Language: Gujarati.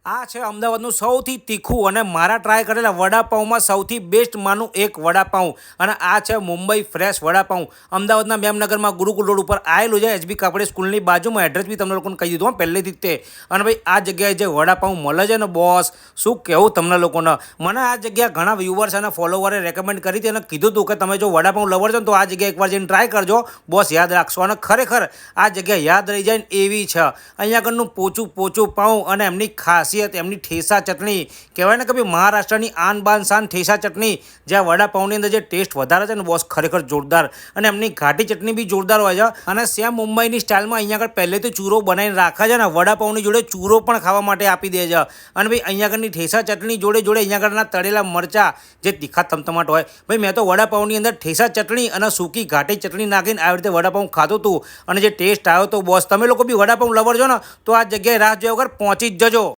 આ છે અમદાવાદનું સૌથી તીખું અને મારા ટ્રાય કરેલા વડાપાઉંમાં સૌથી બેસ્ટમાંનું એક વડાપાઉં. અને આ છે મુંબઈ ફ્રેશ વડાપાઉં. અમદાવાદના મેમનગરમાં ગુરુકુળ રોડ ઉપર આવેલું છે. એચબી કાપડે સ્કૂલની બાજુમાં. એડ્રેસ બી તમને લોકોને કહી દીધું હો પહેલેથી જ તે. અને ભાઈ આ જગ્યાએ જે વડાપાઉં મળે છે ને બોસ, શું કહેવું તમને લોકોને. મને આ જગ્યા ઘણા વ્યુઅર્સ અને ફોલોવરે રેકમેન્ડ કરી હતી અને કીધું હતું કે તમે જો વડાપાઉં લવર છો ને તો આ જગ્યાએ એકવાર જઈને ટ્રાય કરજો. બોસ યાદ રાખશો. અને ખરેખર આ જગ્યા યાદ રહી જાય ને એવી છે. અહીંયા આગળનું પોચું પોચું પાઉં અને એમની ખાસિયત, એમની ઠેસા ચટણી કહેવાય ને કે ભાઈ મહારાષ્ટ્રની આન બાન શાન ઠેસા ચટણી. જ્યાં વડાપાઉંની અંદર જે ટેસ્ટ વધારે છે ને બોસ, ખરેખર જોરદાર. અને એમની ઘાટી ચટણી બી જોરદાર હોય છે. અને સેમ મુંબઈની સ્ટાઇલમાં અહીંયા આગળ પહેલેથી ચૂરો બનાવીને રાખે છે ને વડાપાઉંની જોડે ચૂરો પણ ખાવા માટે આપી દે છે. અને ભાઈ અહીંયા આગળની ઠેસા ચટણી જોડે જોડે અહીંયા આગળના તળેલા મરચાં જે તીખા તમતમાટ હોય. ભાઈ મેં તો વડાપાઉંની અંદર ઠેસા ચટણી અને સૂકી ઘાટી ચટણી નાખીને આવી રીતે વડાપાઉં ખાધું હતું. અને જે ટેસ્ટ આવ્યો તો બોસ, તમે લોકો બી વડાપાઉં લવર છો ને તો આ જગ્યાએ રાહ જોયા વગર પહોંચી જ જજો.